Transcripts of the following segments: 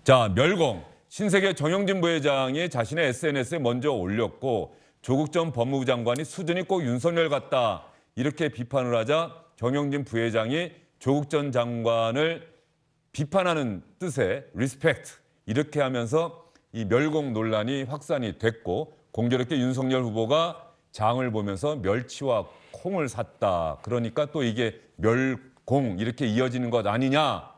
자, 멸공. 신세계 정영진 부회장이 자신의 SNS에 먼저 올렸고 조국 전 법무부 장관이 수준이 꼭 윤석열 같다. 이렇게 비판을 하자 정영진 부회장이 조국 전 장관을 비판하는 뜻의 리스펙트 이렇게 하면서 이 멸공 논란이 확산이 됐고 공교롭게 윤석열 후보가 장을 보면서 멸치와 콩을 샀다. 그러니까 또 이게 멸공 이렇게 이어지는 것 아니냐.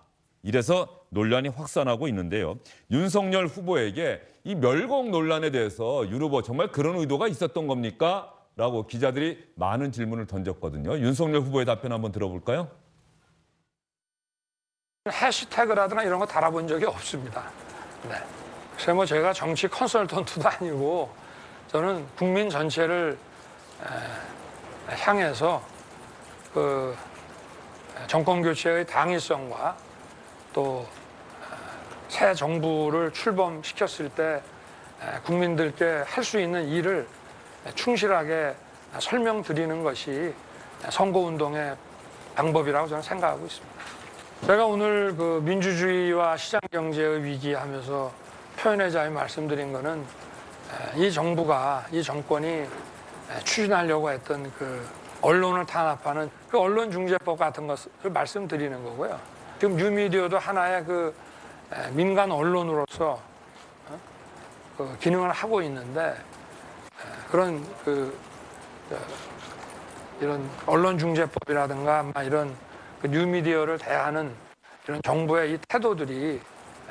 이래서 논란이 확산하고 있는데요. 윤석열 후보에게 이 멸공 논란에 대해서 윤 후보 정말 그런 의도가 있었던 겁니까? 라고 기자들이 많은 질문을 던졌거든요. 윤석열 후보의 답변 한번 들어볼까요? 해시태그라든가 이런 거 달아본 적이 없습니다. 네. 글쎄 뭐 제가 정치 컨설턴트도 아니고 저는 국민 전체를 향해서 그 정권 교체의 당위성과 또 새 정부를 출범시켰을 때 국민들께 할 수 있는 일을 충실하게 설명드리는 것이 선거운동의 방법이라고 저는 생각하고 있습니다. 제가 오늘 그 민주주의와 시장경제의 위기 하면서 표현의 자유 말씀드린 거는 이 정부가, 이 정권이 추진하려고 했던 그 언론을 탄압하는 그 언론중재법 같은 것을 말씀드리는 거고요. 지금 뉴미디어도 하나의 그 민간 언론으로서 그 기능을 하고 있는데 그런 이런 언론중재법이라든가 이런 그 뉴미디어를 대하는 이런 정부의 이 태도들이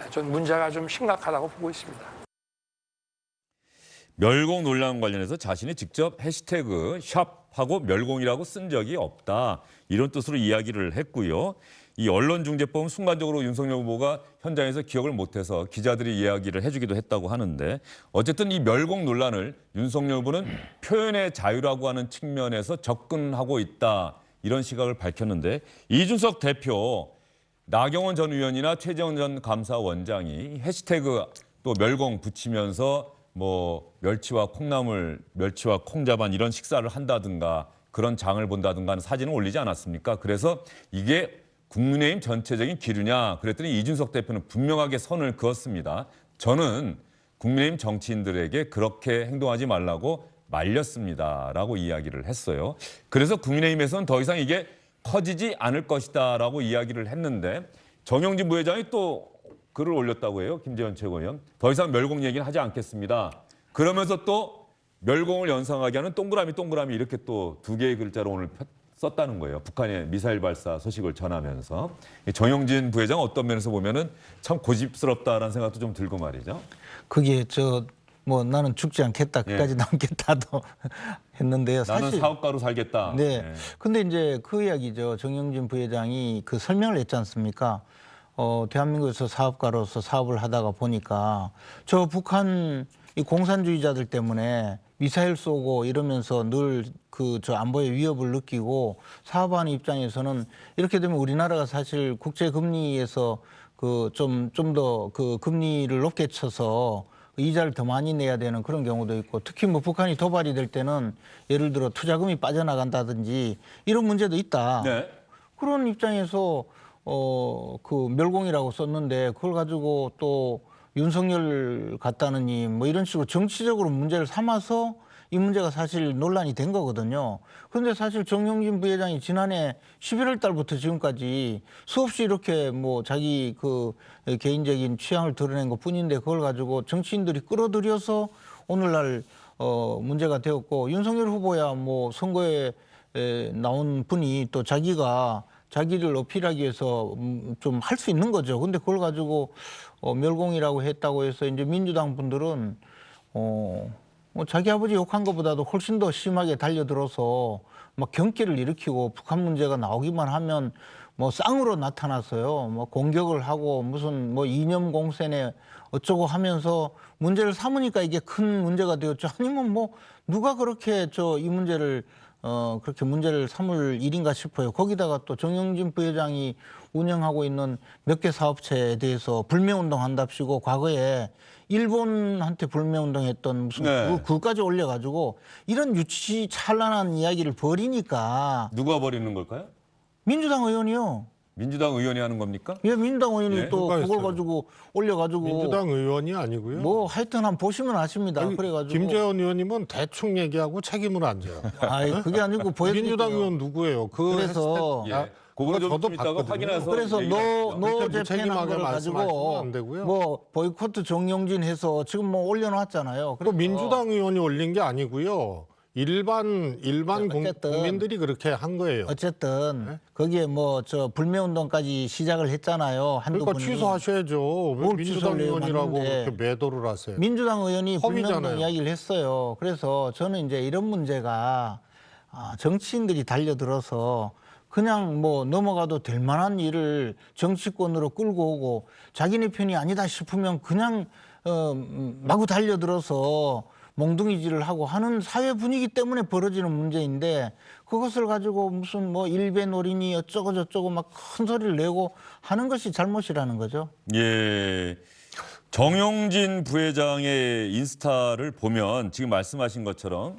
좀 문제가 좀 심각하다고 보고 있습니다. 멸공 논란 관련해서 자신이 직접 해시태그 샵하고 멸공이라고 쓴 적이 없다. 이런 뜻으로 이야기를 했고요. 이 언론중재법은 순간적으로 윤석열 후보가 현장에서 기억을 못해서 기자들이 이야기를 해주기도 했다고 하는데 어쨌든 이 멸공 논란을 윤석열 후보는 표현의 자유라고 하는 측면에서 접근하고 있다. 이런 시각을 밝혔는데 이준석 대표, 나경원 전 의원이나 최재형 전 감사원장이 해시태그 또 멸공 붙이면서 뭐 멸치와 콩나물, 멸치와 콩자반 이런 식사를 한다든가 그런 장을 본다든가 하는 사진을 올리지 않았습니까? 그래서 이게 국민의힘 전체적인 기류냐 그랬더니 이준석 대표는 분명하게 선을 그었습니다. 저는 국민의힘 정치인들에게 그렇게 행동하지 말라고 말렸습니다라고 이야기를 했어요. 그래서 국민의힘에서는 더 이상 이게 커지지 않을 것이다라고 이야기를 했는데 정영진 부회장이 또 글을 올렸다고 해요. 김재원 최고위원. 더 이상 멸공 얘기는 하지 않겠습니다. 그러면서 또 멸공을 연상하게 하는 동그라미 이렇게 또 두 개의 글자로 오늘 썼다는 거예요. 북한의 미사일 발사 소식을 전하면서. 정영진 부회장 어떤 면에서 보면은 참 고집스럽다라는 생각도 좀 들고 말이죠. 그게 뭐 나는 죽지 않겠다, 끝까지 남겠다도 했는데요. 나는 사실 사업가로 살겠다. 네. 네. 근데 이제 그 이야기죠. 정영진 부회장이 그 설명을 했지 않습니까? 대한민국에서 사업가로서 사업을 하다가 보니까 저 북한 이 공산주의자들 때문에 미사일 쏘고 이러면서 늘 저 안보의 위협을 느끼고 사업하는 입장에서는 이렇게 되면 우리나라가 사실 국제 금리에서 좀 더 그 금리를 높게 쳐서 이자를 더 많이 내야 되는 그런 경우도 있고 특히 뭐 북한이 도발이 될 때는 예를 들어 투자금이 빠져나간다든지 이런 문제도 있다. 네. 그런 입장에서 그 멸공이라고 썼는데 그걸 가지고 또 윤석열 같다느니 뭐 이런 식으로 정치적으로 문제를 삼아서 이 문제가 사실 논란이 된 거거든요. 그런데 사실 정영진 부회장이 지난해 11월 달부터 지금까지 수없이 이렇게 뭐 자기 그 개인적인 취향을 드러낸 것 뿐인데 그걸 가지고 정치인들이 끌어들여서 오늘날 문제가 되었고 윤석열 후보야 뭐 선거에 나온 분이 또 자기가 자기를 어필하기 위해서 좀 할 수 있는 거죠. 근데 그걸 가지고 멸공이라고 했다고 해서 이제 민주당 분들은 뭐 자기 아버지 욕한 것보다도 훨씬 더 심하게 달려들어서 막 경기를 일으키고 북한 문제가 나오기만 하면 뭐 쌍으로 나타났어요. 뭐 공격을 하고 무슨 뭐 이념 공세네 어쩌고 하면서 문제를 삼으니까 이게 큰 문제가 되었죠. 아니면 뭐 누가 그렇게 이 문제를 그렇게 문제를 삼을 일인가 싶어요. 거기다가 또 정영진 부회장이 운영하고 있는 몇 개 사업체에 대해서 불매운동 한답시고 과거에 일본한테 불매운동했던 무슨 그까지 올려가지고 이런 유치찬란한 이야기를 벌이니까 누가 버리는 걸까요? 민주당 의원이요. 민주당 의원이 하는 겁니까? 예, 민주당 의원이 예? 또 누가 그걸 했어요? 가지고 올려가지고 민주당 의원이 아니고요. 뭐 하여튼 한번 보시면 아십니다. 아니, 그래가지고 김재원 의원님은 대충 얘기하고 책임을 안 져요. 아이 그게 아니고 보여드릴게요. 민주당 의원 누구예요? 그 그래서 예. 아, 그거 그거 좀 이따가 봤거든요. 확인해서 그래서 얘기하시죠. 노 그렇게 재팬한 무책임하게 거를 말씀하시면 가지고 안 되고요. 뭐 보이콧 정용진 해서 지금 뭐 올려놨잖아요. 그 그래서 민주당 의원이 올린 게 아니고요. 일반 어쨌든 국민들이 그렇게 한 거예요. 어쨌든 거기에 뭐 저 불매운동까지 시작을 했잖아요. 한두 그러니까 분이. 취소하셔야죠. 왜 뭘 민주당 취소를 해요? 의원이라고 맞는데. 그렇게 매도를 하세요? 민주당 의원이 허위잖아요. 불매운동 이야기를 했어요. 그래서 저는 이제 이런 문제가 정치인들이 달려들어서 그냥 뭐 넘어가도 될 만한 일을 정치권으로 끌고 오고 자기네 편이 아니다 싶으면 그냥 마구 달려들어서 몽둥이질을 하고 하는 사회 분위기 때문에 벌어지는 문제인데 그것을 가지고 무슨 뭐 일배놀이니 어쩌고 저쩌고 막 큰 소리를 내고 하는 것이 잘못이라는 거죠. 예. 정용진 부회장의 인스타를 보면 지금 말씀하신 것처럼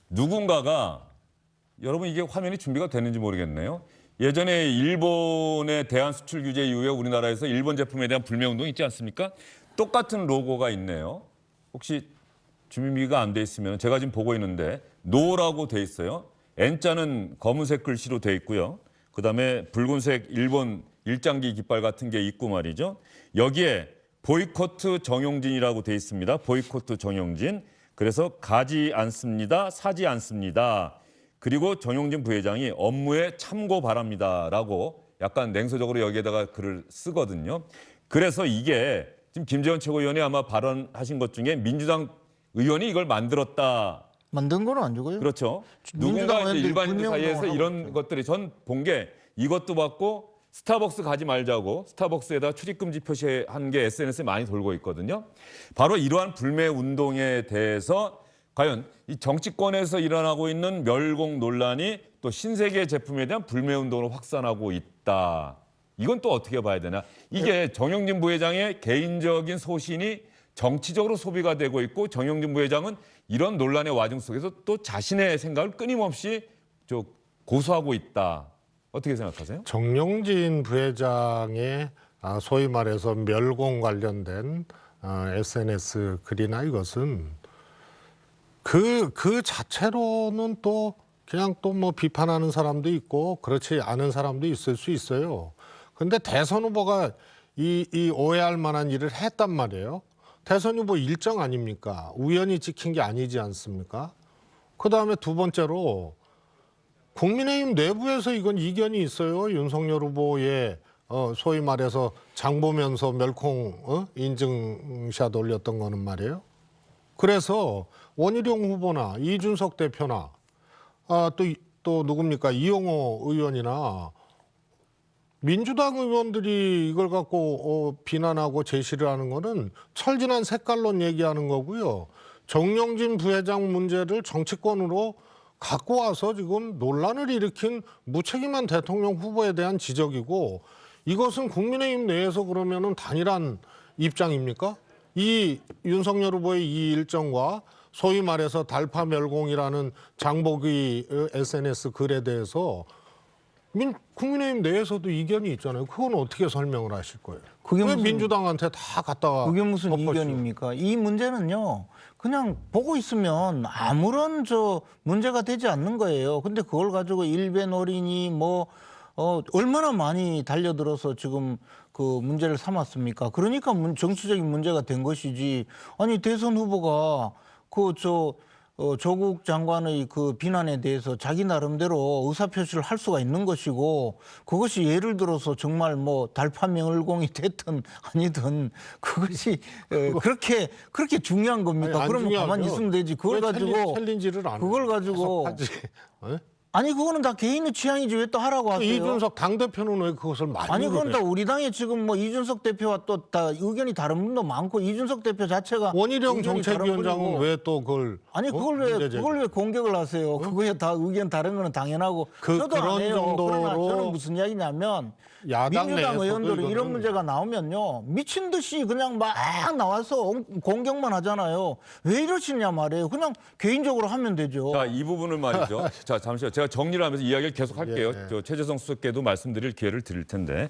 누군가가 여러분 이게 화면이 준비가 되는지 모르겠네요. 예전에 일본의 대한 수출 규제 이후에 우리나라에서 일본 제품에 대한 불매운동 있지 않습니까? 똑같은 로고가 있네요. 혹시 주민비가 안 돼 있으면 제가 지금 보고 있는데 노라고 돼 있어요. N자는 검은색 글씨로 돼 있고요. 그다음에 붉은색 일본 일장기 깃발 같은 게 있고 말이죠. 여기에 보이콧 정용진이라고 돼 있습니다. 보이콧 정용진. 그래서 가지 않습니다. 사지 않습니다. 그리고 정용진 부회장이 업무에 참고 바랍니다라고 약간 냉소적으로 여기에다가 글을 쓰거든요. 그래서 이게 지금 김재원 최고위원이 아마 발언하신 것 중에 민주당 의원이 이걸 만들었다. 만든 건 아니고요. 그렇죠. 민주당 누군가 이제 의원들이 일반인들 사이에서 불매운동을 이런 하고 것들이 전 본 게 이것도 받고 스타벅스 가지 말자고 스타벅스에다 출입금지 표시한 게 SNS에 많이 돌고 있거든요. 바로 이러한 불매 운동에 대해서 과연 이 정치권에서 일어나고 있는 멸공 논란이 또 신세계 제품에 대한 불매 운동으로 확산하고 있다. 이건 또 어떻게 봐야 되나? 이게 정영진 부회장의 개인적인 소신이 정치적으로 소비가 되고 있고 정영진 부회장은 이런 논란의 와중 속에서 또 자신의 생각을 끊임없이 고수하고 있다. 어떻게 생각하세요? 정용진 부회장의 소위 말해서 멸공 관련된 SNS 글이나 이것은 그 자체로는 또 그냥 또 뭐 비판하는 사람도 있고 그렇지 않은 사람도 있을 수 있어요. 근데 대선 후보가 이 오해할 만한 일을 했단 말이에요. 대선 후보 일정 아닙니까? 우연히 찍힌 게 아니지 않습니까? 그다음에 두 번째로 국민의힘 내부에서 이건 이견이 있어요. 윤석열 후보의 소위 말해서 장 보면서 멸콩 인증샷 올렸던 거는 말이에요. 그래서 원희룡 후보나 이준석 대표나 또 누굽니까? 이용호 의원이나 민주당 의원들이 이걸 갖고 비난하고 제시를 하는 거는 철진한 색깔론 얘기하는 거고요. 정용진 부회장 문제를 정치권으로 갖고 와서 지금 논란을 일으킨 무책임한 대통령 후보에 대한 지적이고 이것은 국민의힘 내에서 그러면은 단일한 입장입니까? 이 윤석열 후보의 이 일정과 소위 말해서 달파 멸공이라는 장보기 SNS 글에 대해서 국민의힘 내에서도 이견이 있잖아요. 그건 어떻게 설명을 하실 거예요? 그게 왜 무슨- 민주당한테 다 갖다가 그게 무슨 덮어씌워? 이견입니까? 이 문제는요. 그냥 보고 있으면 아무런 문제가 되지 않는 거예요. 근데 그걸 가지고 일배놀이니 얼마나 많이 달려들어서 지금 그 문제를 삼았습니까? 그러니까 정치적인 문제가 된 것이지. 아니 대선 후보가 조국 장관의 그 비난에 대해서 자기 나름대로 의사표시를 할 수가 있는 것이고 그것이 예를 들어서 정말 뭐 달파멸공이 됐든 아니든 그것이 그렇게 중요한 겁니까? 아니, 안 그러면 가만히 중요하죠. 있으면 되지. 그걸 왜 가지고 챌린지를 안 그걸 해요? 가지고 계속 하지. 예? 아니 그거는 다 개인의 취향이지 왜 또 하라고 하세요? 이준석 당대표는 왜 그것을 많이 아니 그건 그래? 다 우리 당에 지금 뭐 이준석 대표와 또 다 의견이 다른 분도 많고 이준석 대표 자체가 원희룡 의견이 다른 정책위원장은 분이고. 왜 또 그걸 아니 문제제기? 그걸 왜 공격을 하세요? 그거에 다 의견 다른 거는 당연하고 그- 저도 안 그런 해요. 그러나 정도로- 저는 무슨 이야기냐면 야당 민주당 내에서도 의원들은 이런 이거는- 문제가 나오면요 미친 듯이 그냥 막 나와서 공격만 하잖아요. 왜 이러시냐 말이에요. 그냥 개인적으로 하면 되죠. 자, 이 부분을 말이죠. 자, 잠시만요. 제가 정리를 하면서 이야기를 계속 할게요. 예. 저 최재성 수석께도 말씀드릴 기회를 드릴 텐데.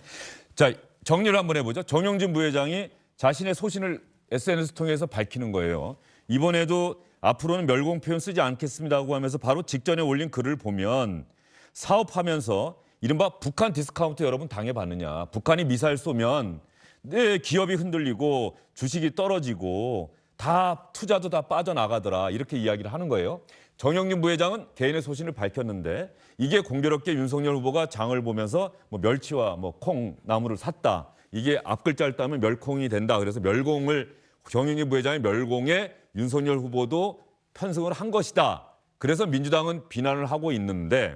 자, 정리를 한번 해보죠. 정영진 부회장이 자신의 소신을 SNS 통해서 밝히는 거예요. 이번에도 앞으로는 멸공 표현 쓰지 않겠습니다고 하면서 바로 직전에 올린 글을 보면 사업하면서 이른바 북한 디스카운트 여러분 당해봤느냐. 북한이 미사일 쏘면 네, 기업이 흔들리고 주식이 떨어지고 다 투자도 다 빠져나가더라. 이렇게 이야기를 하는 거예요. 정영진 부회장은 개인의 소신을 밝혔는데 이게 공교롭게 윤석열 후보가 장을 보면서 뭐 멸치와 뭐 콩나물을 샀다. 이게 앞글자를 따면 멸콩이 된다. 그래서 멸공을 정영진 부회장의 멸공에 윤석열 후보도 편승을 한 것이다. 그래서 민주당은 비난을 하고 있는데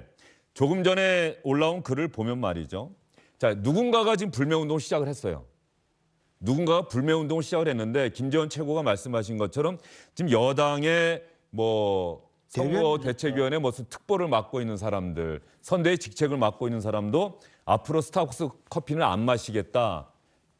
조금 전에 올라온 글을 보면 말이죠. 자, 누군가가 지금 불매운동을 시작을 했어요. 누군가가 불매운동을 시작을 했는데 김재원 최고가 말씀하신 것처럼 지금 여당의 뭐 선거대책위원회 무슨 특보를 맡고 있는 사람들, 선대의 직책을 맡고 있는 사람도 앞으로 스타벅스 커피는 안 마시겠다,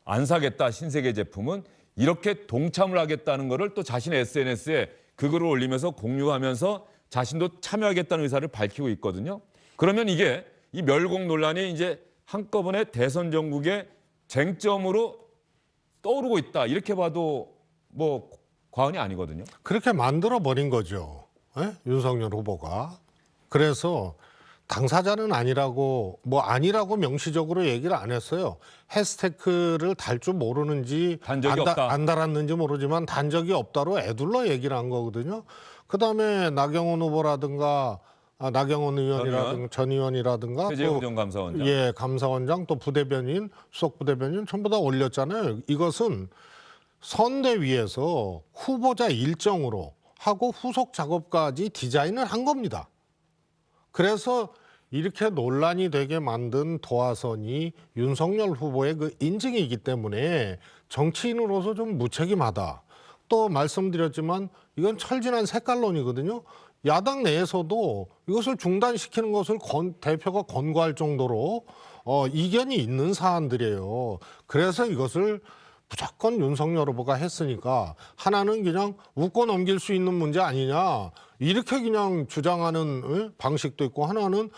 안 사겠다, 신세계 제품은 이렇게 동참을 하겠다는 거를 또 자신의 SNS에 그 글을 올리면서 공유하면서 자신도 참여하겠다는 의사를 밝히고 있거든요. 그러면 이게 이 멸공 논란이 이제 한꺼번에 대선 전국의 쟁점으로 떠오르고 있다. 이렇게 봐도 뭐 과언이 아니거든요. 그렇게 만들어 버린 거죠. 예? 윤석열 후보가. 그래서 당사자는 아니라고 명시적으로 얘기를 안 했어요. 해시태그를 달 줄 모르는지 단 적이 없다. 안 달았는지 모르지만 단 적이 없다로 애둘러 얘기를 한 거거든요. 그다음에 나경원 후보라든가 나경원 의원이라든가 전 의원이라든가 최재형 전 감사원장. 예, 감사원장 또 부대변인, 수석 부대변인 전부 다 올렸잖아요. 이것은 선대위에서 후보자 일정으로 하고 후속 작업까지 디자인을 한 겁니다. 그래서 이렇게 논란이 되게 만든 도화선이 윤석열 후보의 그 인증이기 때문에 정치인으로서 좀 무책임하다. 또 말씀드렸지만 이건 철진한 색깔론이거든요. 야당 내에서도 이것을 중단시키는 것을 대표가 권고할 정도로 이견이 있는 사안들이에요. 그래서 이것을 무조건 윤석열 후보가 했으니까 하나는 그냥 웃고 넘길 수 있는 문제 아니냐 이렇게 그냥 주장하는 방식도 있고 하나는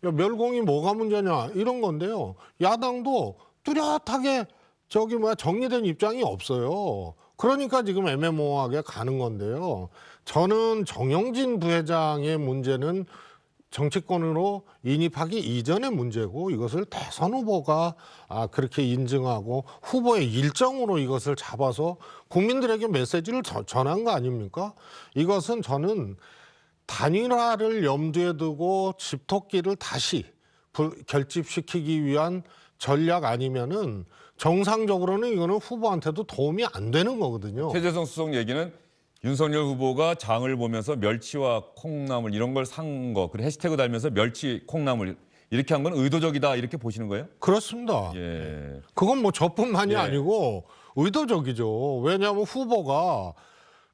야, 멸공이 뭐가 문제냐 이런 건데요. 야당도 뚜렷하게 정리된 입장이 없어요. 그러니까 지금 애매모호하게 가는 건데요. 저는 정영진 부회장의 문제는 정치권으로 인입하기 이전의 문제고 이것을 대선 후보가 그렇게 인증하고 후보의 일정으로 이것을 잡아서 국민들에게 메시지를 전한 거 아닙니까? 이것은 저는 단일화를 염두에 두고 집토끼를 다시 결집시키기 위한 전략 아니면은 정상적으로는 이거는 후보한테도 도움이 안 되는 거거든요. 최재성 수석 얘기는 윤석열 후보가 장을 보면서 멸치와 콩나물 이런 걸 산 거, 그리고 해시태그 달면서 멸치, 콩나물 이렇게 한 건 의도적이다 이렇게 보시는 거예요? 그렇습니다. 예. 그건 뭐 저뿐만이 예. 아니고 의도적이죠. 왜냐하면 후보가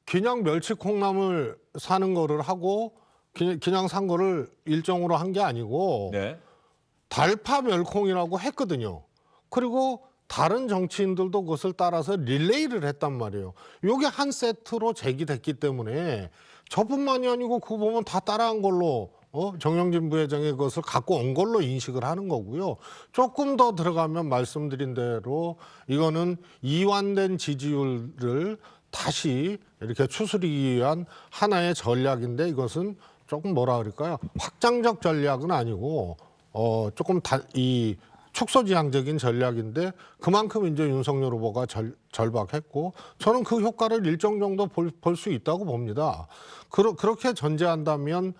그냥 멸치 콩나물 사는 거를 하고 그냥 산 거를 일정으로 한 게 아니고 네. 달파 멸콩이라고 했거든요. 그리고 다른 정치인들도 그것을 따라서 릴레이를 했단 말이에요. 이게 한 세트로 제기됐기 때문에 저뿐만이 아니고 그거 보면 다 따라한 걸로 정영진 부회장의 그것을 갖고 온 걸로 인식을 하는 거고요. 조금 더 들어가면 말씀드린 대로 이거는 이완된 지지율을 다시 이렇게 추스르기 위한 하나의 전략인데 이것은 조금 뭐라 그럴까요? 확장적 전략은 아니고 조금 이 축소지향적인 전략인데 그만큼 이제 윤석열 후보가 절박했고 저는 그 효과를 일정 정도 볼 수 있다고 봅니다. 그렇게 전제한다면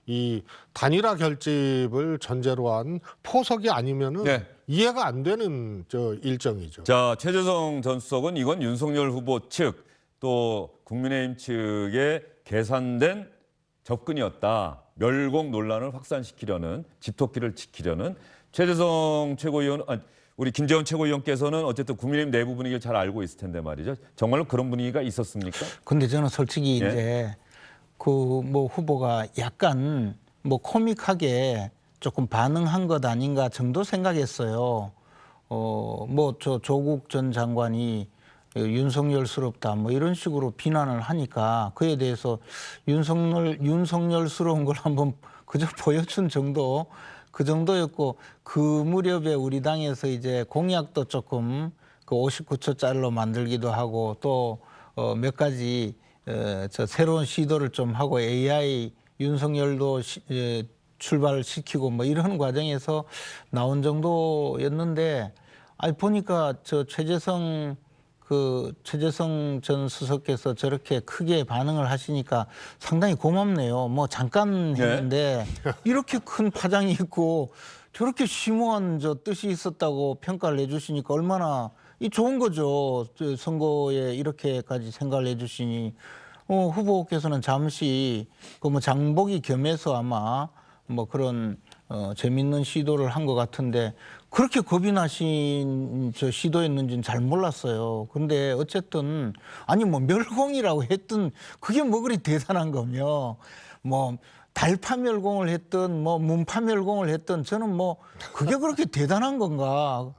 이 단일화 결집을 전제로 한 포석이 아니면은 네. 이해가 안 되는 일정이죠. 자, 최재성 전 수석은 이건 윤석열 후보 측 또 국민의힘 측의 계산된 접근이었다. 멸공 논란을 확산시키려는 집토끼를 지키려는 최재성 최고위원, 우리 김재원 최고위원께서는 어쨌든 국민의힘 내부 분위기를 잘 알고 있을 텐데 말이죠. 정말로 그런 분위기가 있었습니까? 근데 저는 솔직히 예? 이제 그 뭐 후보가 약간 뭐 코믹하게 조금 반응한 것 아닌가 정도 생각했어요. 뭐 저 조국 전 장관이 윤석열스럽다 뭐 이런 식으로 비난을 하니까 그에 대해서 윤석열스러운 걸 한번 그저 보여준 정도 그 정도였고 그 무렵에 우리 당에서 이제 공약도 조금 그 59초짜리로 만들기도 하고 또 몇 가지 저 새로운 시도를 좀 하고 AI 윤석열도 출발을 시키고 뭐 이런 과정에서 나온 정도였는데 아니 보니까 저 최재성 전 수석께서 저렇게 크게 반응을 하시니까 상당히 고맙네요. 뭐 잠깐 했는데 이렇게 큰 파장이 있고 저렇게 심오한 저 뜻이 있었다고 평가를 해주시니까 얼마나 이 좋은 거죠. 저 선거에 이렇게까지 생각을 해주시니 후보께서는 잠시 그 뭐 장보기 겸해서 아마 뭐 그런 재밌는 시도를 한 것 같은데 그렇게 겁이 나신 저 시도였는지는 잘 몰랐어요. 근데 어쨌든 아니 뭐 멸공이라고 했든 그게 뭐 그리 대단한 거며 뭐 달파 멸공을 했든 뭐 문파 멸공을 했든 저는 뭐 그게 그렇게 대단한 건가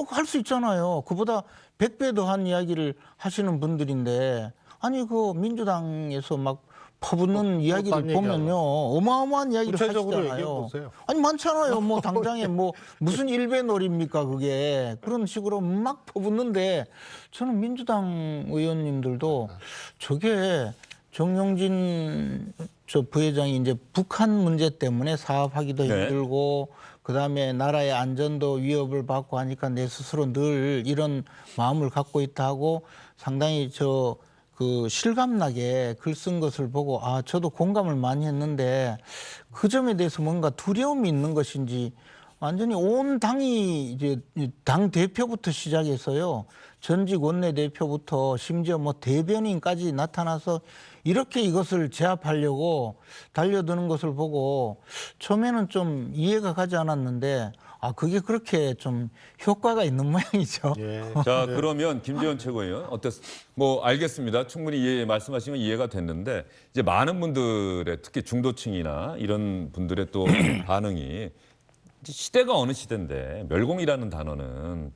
할 수 있잖아요. 그보다 100배 더한 이야기를 하시는 분들인데 아니 그 민주당에서 막 퍼붓는 이야기를 보면요 어마어마한 이야기를 구체적으로 하시잖아요. 얘기해 보세요. 아니 많잖아요. 뭐 당장에 뭐 무슨 일배놀이입니까 그게 그런 식으로 막 퍼붓는데 저는 민주당 의원님들도 저게 정용진 저 부회장이 이제 북한 문제 때문에 사업하기도 힘들고 그다음에 나라의 안전도 위협을 받고 하니까 내 스스로 늘 이런 마음을 갖고 있다 하고 상당히 그 실감나게 글 쓴 것을 보고 아 저도 공감을 많이 했는데 그 점에 대해서 뭔가 두려움이 있는 것인지 완전히 온 당이 이제 당 대표부터 시작해서요 전직 원내대표부터 심지어 뭐 대변인까지 나타나서 이렇게 이것을 제압하려고 달려드는 것을 보고 처음에는 좀 이해가 가지 않았는데 아 그게 그렇게 좀 효과가 있는 모양이죠. 자, 그러면 김재원 최고위원 뭐 알겠습니다. 충분히 말씀하시면 이해가 됐는데 이제 많은 분들의 특히 중도층이나 이런 분들의 또 반응이 이제 시대가 어느 시대인데 멸공이라는 단어는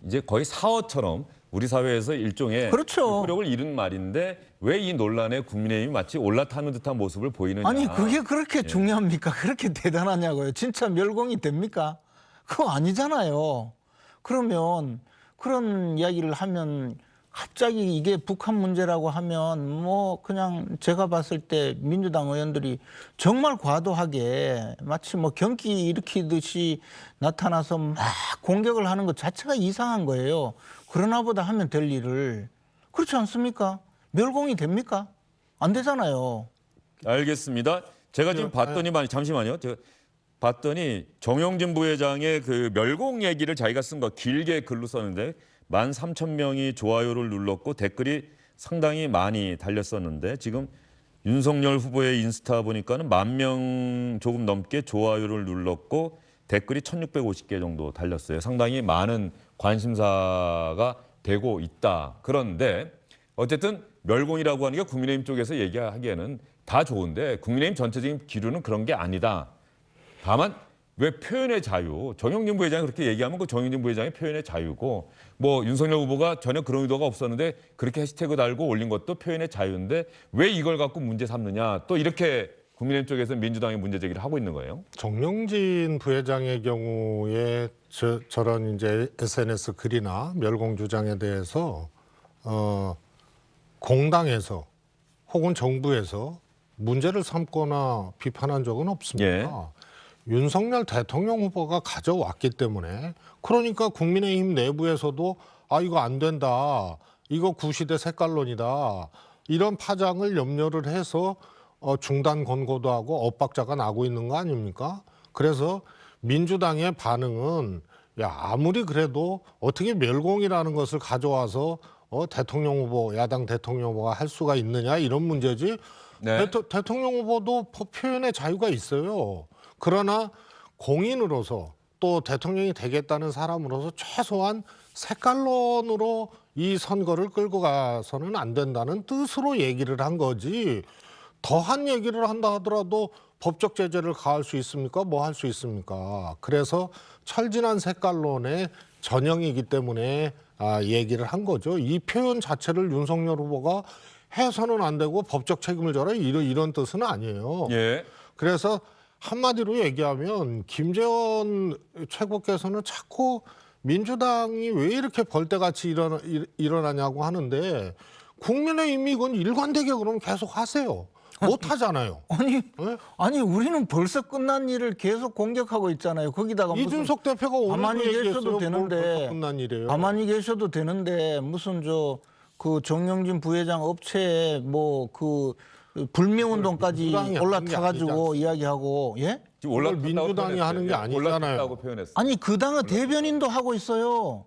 이제 거의 사어처럼 우리 사회에서 일종의 그렇죠. 효력을 잃은 말인데 왜 이 논란에 국민의힘이 마치 올라타는 듯한 모습을 보이느냐. 아니 그게 그렇게 중요합니까? 그렇게 대단하냐고요. 진짜 멸공이 됩니까? 그거 아니잖아요. 그러면 그런 이야기를 하면 갑자기 이게 북한 문제라고 하면 뭐 그냥 제가 봤을 때 민주당 의원들이 정말 과도하게 마치 뭐 경기 일으키듯이 나타나서 막 공격을 하는 것 자체가 이상한 거예요. 그러나 보다 하면 될 일을. 그렇지 않습니까? 멸공이 됩니까? 안 되잖아요. 알겠습니다. 제가 지금 봤더니 잠시만요. 제가 봤더니 정용진 부회장의 그 멸공 얘기를 자기가 쓴 거 길게 글로 썼는데 13,000명이 좋아요를 눌렀고 댓글이 상당히 많이 달렸었는데 지금 윤석열 후보의 인스타 보니까는 10,000명 조금 넘게 좋아요를 눌렀고 댓글이 1,650개 정도 달렸어요. 상당히 많은 관심사가 되고 있다. 그런데 어쨌든 멸공이라고 하는 게 국민의힘 쪽에서 얘기하기에는 다 좋은데 국민의힘 전체적인 기류는 그런 게 아니다. 다만 왜 표현의 자유, 정용진 부회장이 그렇게 얘기하면 그 정용진 부회장의 표현의 자유고 뭐 윤석열 후보가 전혀 그런 의도가 없었는데 그렇게 해시태그 달고 올린 것도 표현의 자유인데 왜 이걸 갖고 문제 삼느냐 또 이렇게 국민의힘 쪽에서 민주당이 문제 제기를 하고 있는 거예요. 정용진 부회장의 경우에 저런 이제 SNS 글이나 멸공 주장에 대해서 공당에서 혹은 정부에서 문제를 삼거나 비판한 적은 없습니다. 윤석열 대통령 후보가 가져왔기 때문에 그러니까 국민의힘 내부에서도 아 이거 안 된다. 이거 구시대 색깔론이다. 이런 파장을 염려를 해서 중단 권고도 하고 엇박자가 나고 있는 거 아닙니까? 그래서 민주당의 반응은 야 아무리 그래도 어떻게 멸공이라는 것을 가져와서 대통령 후보, 야당 대통령 후보가 할 수가 있느냐 이런 문제지. 대통령 후보도 표현의 자유가 있어요. 그러나 공인으로서 또 대통령이 되겠다는 사람으로서 최소한 색깔론으로 이 선거를 끌고 가서는 안 된다는 뜻으로 얘기를 한 거지. 더한 얘기를 한다 하더라도 법적 제재를 가할 수 있습니까? 뭐 할 수 있습니까? 그래서 철진한 색깔론의 전형이기 때문에 얘기를 한 거죠. 이 표현 자체를 윤석열 후보가 해서는 안 되고 법적 책임을 져라 이런 뜻은 아니에요. 예. 그래서 한마디로 얘기하면 김재원 최고께서는 자꾸 민주당이 왜 이렇게 벌떼같이 일어나냐고 하는데 국민의힘이 이건 일관되게 그러면 계속 하세요. 못 하잖아요. 아니, 네? 아니 우리는 벌써 끝난 일을 계속 공격하고 있잖아요. 거기다가 무슨 이준석 대표가 오늘 가만히 계셔도 되는데 벌써 끝난 일이에요. 가만히 계셔도 되는데 무슨 그 정영진 부회장 업체에 뭐 그 불매운동까지 민주당이 하는 게 올라타가지고 이야기하고 예? 지금 그걸 올라탔다고 민주당이 하는 게 표현했어요. 아니잖아요. 올라탔다고 표현했어요. 아니 그 당의 대변인도 하고 있어요.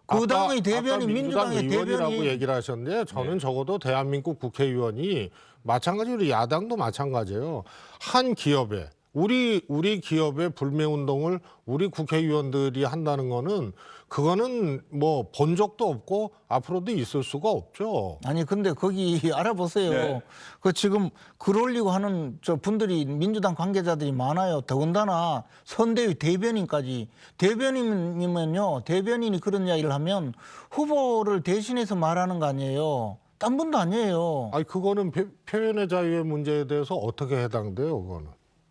그 당의 대변인 민주당의 의원이라고 대변인 얘기를 하셨는데 저는 적어도 대한민국 국회의원이 마찬가지로 야당도 마찬가지예요. 한 기업에 우리 기업의 불매운동을 우리 국회의원들이 한다는 거는 그거는 뭐 본 적도 없고 앞으로도 있을 수가 없죠. 아니 근데 거기 알아보세요. 네. 그 지금 글 올리고 하는 저 분들이 민주당 관계자들이 많아요. 더군다나 선대위 대변인까지. 대변인이면요. 대변인이 그런 이야기를 하면 후보를 대신해서 말하는 거 아니에요. 딴 분도 아니에요. 아니 그거는 표현의 자유의 문제에 대해서 어떻게 해당돼요, 그거는?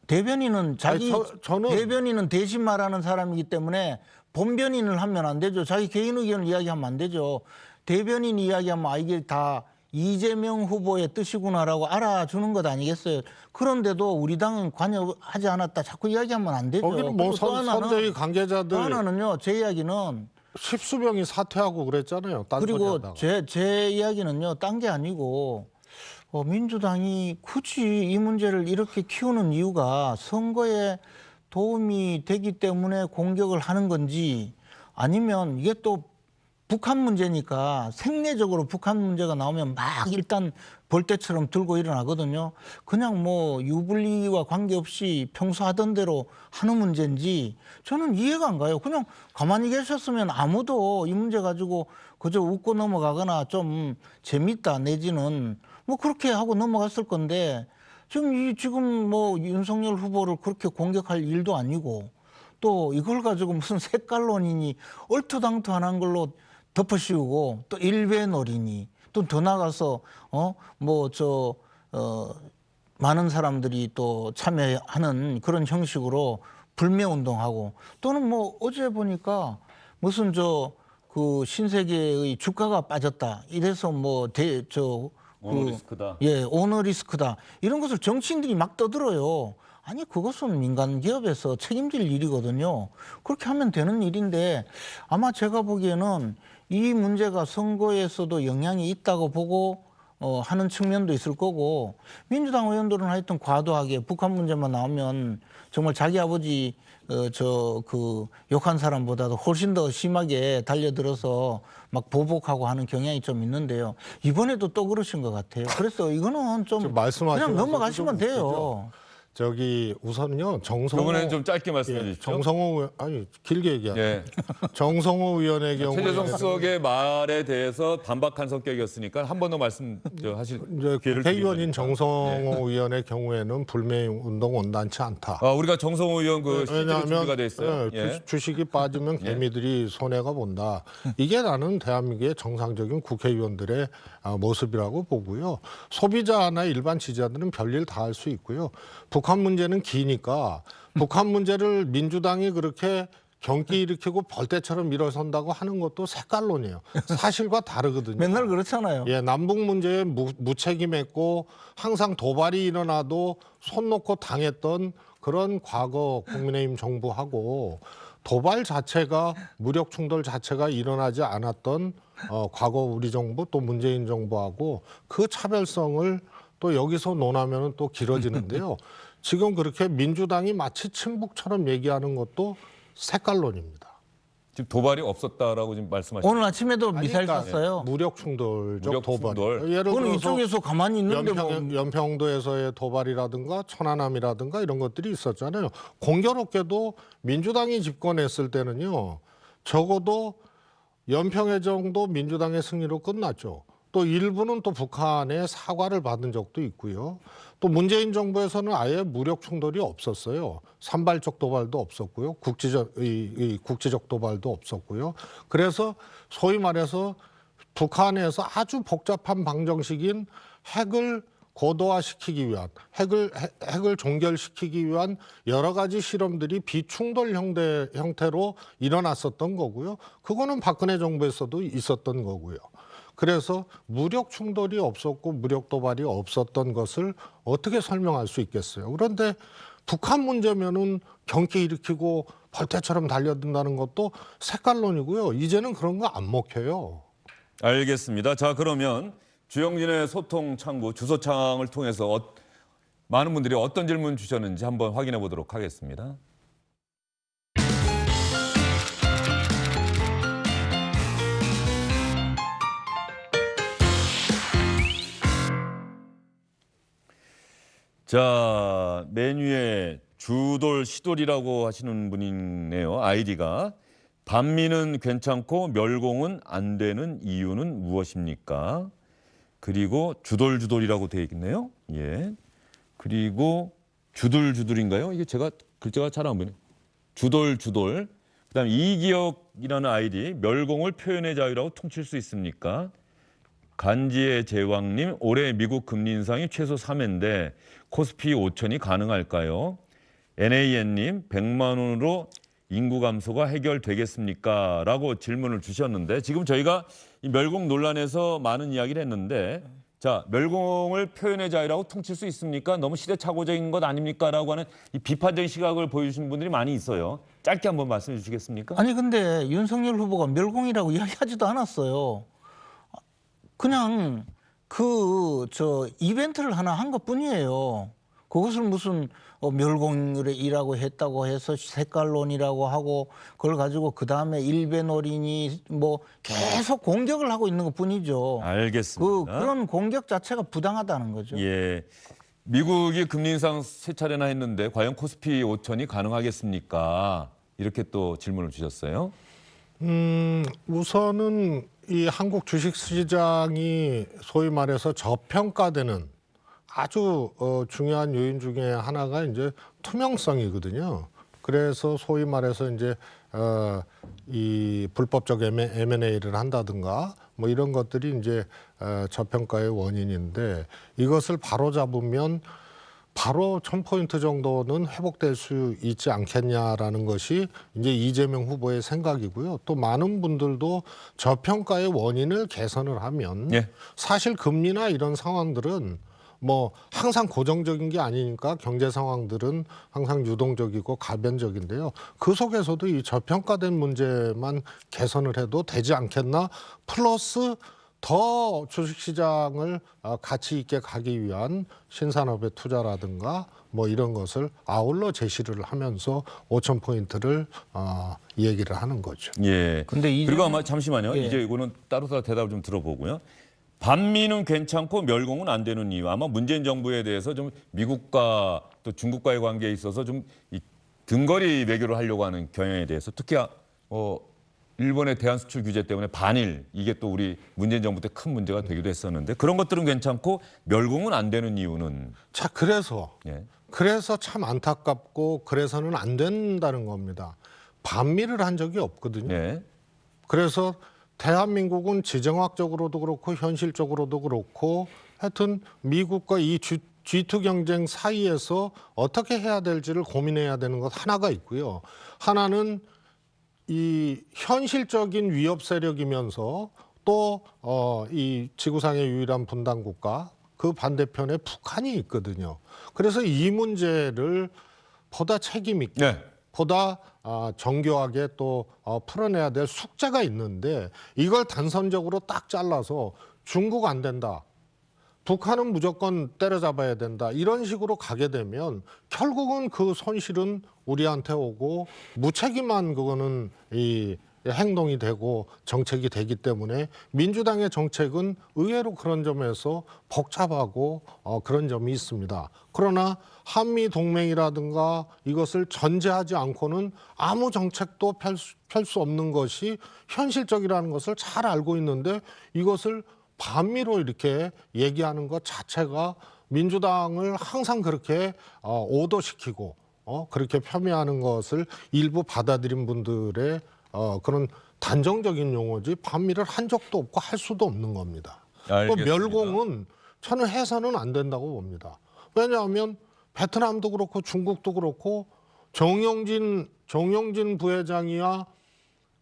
대변인은 자기 아니, 저는 대변인은 대신 말하는 사람이기 때문에 본변인을 하면 안 되죠. 자기 개인 의견을 이야기하면 안 되죠. 대변인 이야기하면 이게 다 이재명 후보의 뜻이구나라고 알아주는 것 아니겠어요. 그런데도 우리 당은 관여하지 않았다 자꾸 이야기하면 안 되죠. 거기는 뭐 그리고 또 하나는, 선대위 또 관계자들 하나는요. 제 이야기는 십수명이 사퇴하고 그랬잖아요. 그리고 딴소리하다가. 제 이야기는요. 딴 게 아니고 민주당이 굳이 이 문제를 이렇게 키우는 이유가 선거에 도움이 되기 때문에 공격을 하는 건지 아니면 이게 또 북한 문제니까 생리적으로 북한 문제가 나오면 막 일단 벌떼처럼 들고 일어나거든요. 그냥 뭐 유불리와 관계없이 평소 하던 대로 하는 문제인지 저는 이해가 안 가요. 그냥 가만히 계셨으면 아무도 이 문제 가지고 그저 웃고 넘어가거나 좀 재밌다 내지는 뭐 그렇게 하고 넘어갔을 건데 지금 뭐 윤석열 후보를 그렇게 공격할 일도 아니고 또 이걸 가지고 무슨 색깔론이니 얼토당토한 걸로 덮어씌우고 또 일배놀이니 또 더 나가서 많은 사람들이 또 참여하는 그런 형식으로 불매운동하고 또는 뭐 어제 보니까 무슨 그 신세계의 주가가 빠졌다 이래서 오너리스크다. 예, 오너리스크다. 이런 것을 정치인들이 막 떠들어요. 아니 그것은 민간 기업에서 책임질 일이거든요. 그렇게 하면 되는 일인데 아마 제가 보기에는 이 문제가 선거에서도 영향이 있다고 보고 하는 측면도 있을 거고 민주당 의원들은 하여튼 과도하게 북한 문제만 나오면 정말 자기 아버지 욕한 사람보다도 훨씬 더 심하게 달려들어서 막 보복하고 하는 경향이 좀 있는데요. 이번에도 또 그러신 것 같아요. 그래서 이거는 좀 그냥 넘어가시면 돼요. 우선요 정성호 이번에는 좀 짧게 말씀해 주십시오. 정성호 아니 길게 얘기하죠. 예. 정성호 의원의 경우에 최재성 수석의 말에 대해서 반박한 성격이었으니까 한 번 더 말씀 하실 기회를 국회의원인 드리겠습니다. 정성호 의원의 경우에는 불매 운동 온단치 않다. 우리가 정성호 의원 실제로 준비가 돼 있어요. 예. 주식이 빠지면 개미들이 손해가 본다. 이게 나는 대한민국의 정상적인 국회의원들의 모습이라고 보고요. 소비자나 일반 지지자들은 별일 다 할 수 있고요. 북한 문제는 기니까 북한 문제를 민주당이 그렇게 경기 일으키고 벌떼처럼 일어선다고 하는 것도 색깔론이에요. 사실과 다르거든요. 맨날 그렇잖아요. 예, 남북 문제에 무책임했고 항상 도발이 일어나도 손 놓고 당했던 그런 과거 국민의힘 정부하고 도발 자체가 무력 충돌 자체가 일어나지 않았던 과거 우리 정부 또 문재인 정부하고 그 차별성을 또 여기서 논하면 또 길어지는데요. 지금 그렇게 민주당이 마치 친북처럼 얘기하는 것도 색깔론입니다. 지금 도발이 없었다라고 지금 말씀하시죠. 오늘 아침에도 미사일 그러니까 쐈어요. 무력 충돌적 무력 도발. 충돌. 예를 그건 들어서 이쪽에서 가만히 있는데 연평도에서의 도발이라든가 천안함이라든가 이런 것들이 있었잖아요. 공교롭게도 민주당이 집권했을 때는요. 적어도 연평해 정도 민주당의 승리로 끝났죠. 또 일부는 또 북한의 사과를 받은 적도 있고요. 또 문재인 정부에서는 아예 무력 충돌이 없었어요. 산발적 도발도 없었고요. 국지적 도발도 없었고요. 그래서 소위 말해서 북한에서 아주 복잡한 방정식인 핵을 고도화시키기 위한 핵을 종결시키기 위한 여러 가지 실험들이 비충돌 형태로 일어났었던 거고요. 그거는 박근혜 정부에서도 있었던 거고요. 그래서 무력 충돌이 없었고 무력 도발이 없었던 것을 어떻게 설명할 수 있겠어요. 그런데 북한 문제면은 경기 일으키고 벌떼처럼 달려든다는 것도 색깔론이고요. 이제는 그런 거 안 먹혀요. 알겠습니다. 자, 그러면 주영진의 소통 창구 주소창을 통해서 많은 분들이 어떤 질문 주셨는지 한번 확인해 보도록 하겠습니다. 자, 메뉴에 주돌, 시돌이라고 하시는 분이네요. 아이디가. 반미는 괜찮고 멸공은 안 되는 이유는 무엇입니까? 그리고 주돌주돌이라고 되어 있네요. 예. 그리고 주둘주둘인가요? 이게 제가 글자가 잘 안 보이네. 주돌주돌. 그다음 이기혁이라는 아이디. 멸공을 표현의 자유라고 퉁칠 수 있습니까? 간지의 제왕님, 올해 미국 금리 인상이 최소 3회인데 코스피 5천이 가능할까요? NAN님, 100만 원으로 인구 감소가 해결되겠습니까? 라고 질문을 주셨는데 지금 저희가 이 멸공 논란에서 많은 이야기를 했는데 자, 멸공을 표현의 자유라고 퉁칠 수 있습니까? 너무 시대착오적인 것 아닙니까? 라고 하는 이 비판적인 시각을 보여주시는 분들이 많이 있어요. 짧게 한번 말씀해 주시겠습니까? 아니 근데 윤석열 후보가 멸공이라고 이야기하지도 않았어요. 그냥 이벤트를 하나 한 것뿐이에요. 그것을 무슨 멸공이라고 했다고 해서 색깔론이라고 하고 그걸 가지고 그 다음에 일베놀이니 뭐 계속 공격을 하고 있는 것뿐이죠. 알겠습니다. 그런 공격 자체가 부당하다는 거죠. 예, 미국이 금리 인상 3차례나 했는데 과연 코스피 5천이 가능하겠습니까? 이렇게 또 질문을 주셨어요. 우선은 이 한국 주식시장이 소위 말해서 저평가되는 아주 중요한 요인 중에 하나가 이제 투명성이거든요. 그래서 소위 말해서 이제 이 불법적 M&A를 한다든가 뭐 이런 것들이 이제 저평가의 원인인데 이것을 바로 잡으면 바로 1000포인트 정도는 회복될 수 있지 않겠냐라는 것이 이제 이재명 후보의 생각이고요. 또 많은 분들도 저평가의 원인을 개선을 하면 예. 사실 금리나 이런 상황들은 뭐 항상 고정적인 게 아니니까 경제 상황들은 항상 유동적이고 가변적인데요. 그 속에서도 이 저평가된 문제만 개선을 해도 되지 않겠나? 플러스 더 주식시장을 가치 있게 가기 위한 신산업의 투자라든가 뭐 이런 것을 아울러 제시를 하면서 5,000포인트를 얘기를 하는 거죠. 예. 근데 그리고 아마 잠시만요. 예. 이제 이거는 따로 대답을 좀 들어보고요. 반미는 괜찮고 멸공은 안 되는 이유. 아마 문재인 정부에 대해서 좀 미국과 또 중국과의 관계에 있어서 좀 이 등거리 외교를 하려고 하는 경향에 대해서 특히 일본의 대한 수출 규제 때문에 반일 이게 또 우리 문재인 정부 때 큰 문제가 되기도 했었는데 그런 것들은 괜찮고 멸공은 안 되는 이유는 자, 그래서 예. 참 안타깝고 그래서는 안 된다는 겁니다. 반미를 한 적이 없거든요. 예. 그래서 대한민국은 지정학적으로도 그렇고 현실적으로도 그렇고 하여튼 미국과 이 G2 경쟁 사이에서 어떻게 해야 될지를 고민해야 되는 것 하나가 있고요. 하나는 이 현실적인 위협 세력이면서 또 이 지구상의 유일한 분단 국가 그 반대편에 북한이 있거든요. 그래서 이 문제를 보다 책임 있게 네. 보다 정교하게 또 풀어내야 될 숙제가 있는데 이걸 단선적으로 딱 잘라서 중국 안 된다. 북한은 무조건 때려잡아야 된다. 이런 식으로 가게 되면 결국은 그 손실은 우리한테 오고 무책임한 그거는 이 행동이 되고 정책이 되기 때문에 민주당의 정책은 의외로 그런 점에서 복잡하고 그런 점이 있습니다. 그러나 한미 동맹이라든가 이것을 전제하지 않고는 아무 정책도 펼 수 없는 것이 현실적이라는 것을 잘 알고 있는데 이것을 반미로 이렇게 얘기하는 것 자체가 민주당을 항상 그렇게 오도시키고 그렇게 폄훼하는 것을 일부 받아들인 분들의 그런 단정적인 용어지 반미를 한 적도 없고 할 수도 없는 겁니다. 또 알겠습니다. 멸공은 저는 해서는 안 된다고 봅니다. 왜냐하면 베트남도 그렇고 중국도 그렇고 정용진 부회장이야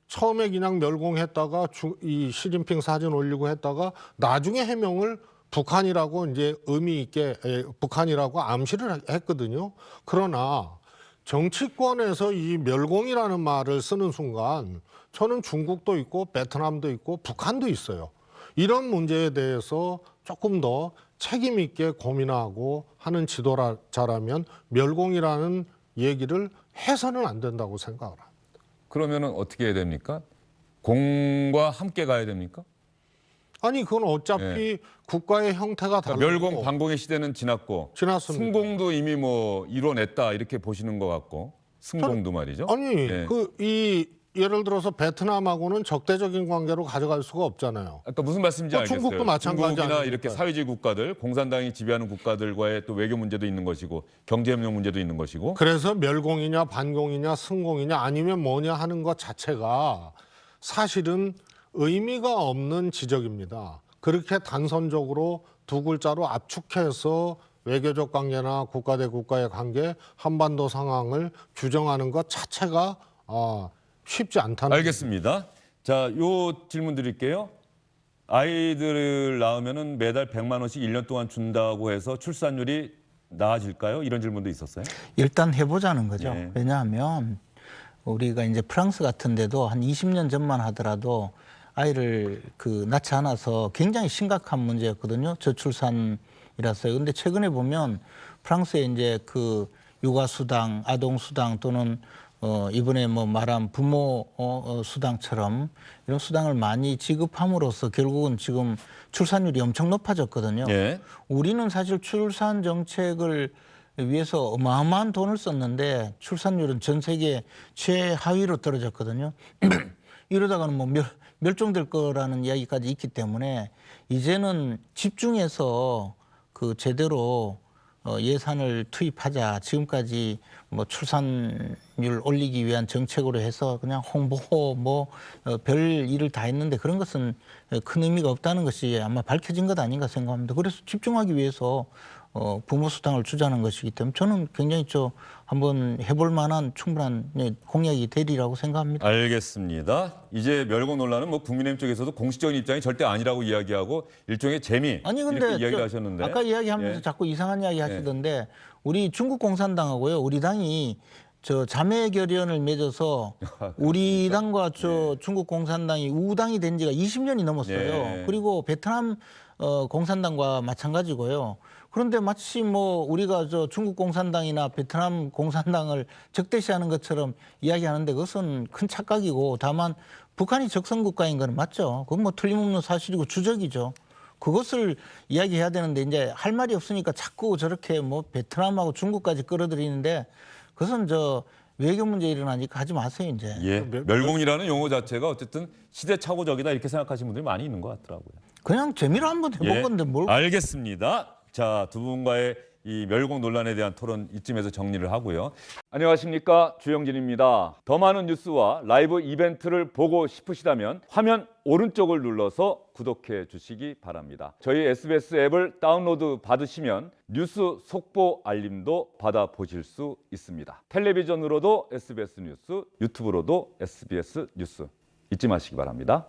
처음에 그냥 멸공했다가 이 시진핑 사진 올리고 했다가 나중에 해명을 북한이라고 이제 의미 있게 북한이라고 암시를 했거든요. 그러나 정치권에서 이 멸공이라는 말을 쓰는 순간 저는 중국도 있고 베트남도 있고 북한도 있어요. 이런 문제에 대해서 조금 더 책임 있게 고민하고 하는 지도자라면 멸공이라는 얘기를 해서는 안 된다고 생각을 합니다. 그러면은 어떻게 해야 됩니까? 공과 함께 가야 됩니까? 아니 그건 어차피 국가의 형태가 다르고 멸공 반공의 시대는 지났고 지났습니다. 승공도 이미 뭐 이뤄냈다 이렇게 보시는 것 같고 승공도 말이죠. 아니 예. 예를 들어서 베트남하고는 적대적인 관계로 가져갈 수가 없잖아요. 아까 무슨 말씀인지 뭐 알겠어요. 중국도 마찬가지 중국이나 아닙니까? 이렇게 사회주의 국가들, 공산당이 지배하는 국가들과의 또 외교 문제도 있는 것이고 경제협력 문제도 있는 것이고. 그래서 멸공이냐 반공이냐 승공이냐 아니면 뭐냐 하는 것 자체가 사실은 의미가 없는 지적입니다. 그렇게 단선적으로 두 글자로 압축해서 외교적 관계나 국가 대 국가의 관계, 한반도 상황을 규정하는 것 자체가 쉽지 않다는. 알겠습니다. 자, 요 질문 드릴게요. 아이들을 낳으면은 매달 100만 원씩 1년 동안 준다고 해서 출산율이 나아질까요? 이런 질문도 있었어요. 일단 해보자는 거죠. 네. 왜냐하면 우리가 이제 프랑스 같은 데도 한 20년 전만 하더라도 아이를 낳지 않아서 굉장히 심각한 문제였거든요. 저출산이라서요. 근데 최근에 보면 프랑스에 이제 육아수당, 아동수당 또는 이번에 뭐 말한 부모 수당처럼 이런 수당을 많이 지급함으로써 결국은 지금 출산율이 엄청 높아졌거든요. 예. 우리는 사실 출산 정책을 위해서 어마어마한 돈을 썼는데 출산율은 전 세계 최하위로 떨어졌거든요. 이러다가는 뭐 멸종될 거라는 이야기까지 있기 때문에 이제는 집중해서 제대로 예산을 투입하자. 지금까지 뭐 출산율 올리기 위한 정책으로 해서 그냥 홍보 별 일을 다 했는데 그런 것은 큰 의미가 없다는 것이 아마 밝혀진 것 아닌가 생각합니다. 그래서 집중하기 위해서 부모 수당을 주자는 것이기 때문에 저는 굉장히 한번 해볼 만한 충분한 공약이 되리라고 생각합니다. 알겠습니다. 이제 멸공 논란은 뭐 국민의힘 쪽에서도 공식적인 입장이 절대 아니라고 이야기하고 일종의 재미 아니 이렇게 근데 이야기를 하셨는데. 아까 이야기하면서 예. 자꾸 이상한 이야기 하시던데 우리 중국 공산당하고요 우리 당이 자매 결연을 맺어서 우리 당과 중국 공산당이 우당이 된 지가 20년이 넘었어요. 예. 그리고 베트남 공산당과 마찬가지고요. 그런데 마치 뭐 우리가 중국 공산당이나 베트남 공산당을 적대시하는 것처럼 이야기하는데 그것은 큰 착각이고 다만 북한이 적성국가인 건 맞죠. 그건 뭐 틀림없는 사실이고 주적이죠. 그것을 이야기해야 되는데 이제 할 말이 없으니까 자꾸 저렇게 뭐 베트남하고 중국까지 끌어들이는데 그것은 외교 문제 일어나니까 하지 마세요 이제. 예. 멸공이라는 용어 자체가 어쨌든 시대착오적이다 이렇게 생각하시는 분들이 많이 있는 것 같더라고요. 그냥 재미로 한번 해본 예. 건데 뭘. 알겠습니다. 자, 두 분과의 이 멸공 논란에 대한 토론 이쯤에서 정리를 하고요. 안녕하십니까, 주영진입니다. 더 많은 뉴스와 라이브 이벤트를 보고 싶으시다면 화면 오른쪽을 눌러서 구독해 주시기 바랍니다. 저희 SBS 앱을 다운로드 받으시면 뉴스 속보 알림도 받아보실 수 있습니다. 텔레비전으로도 SBS 뉴스, 유튜브로도 SBS 뉴스 잊지 마시기 바랍니다.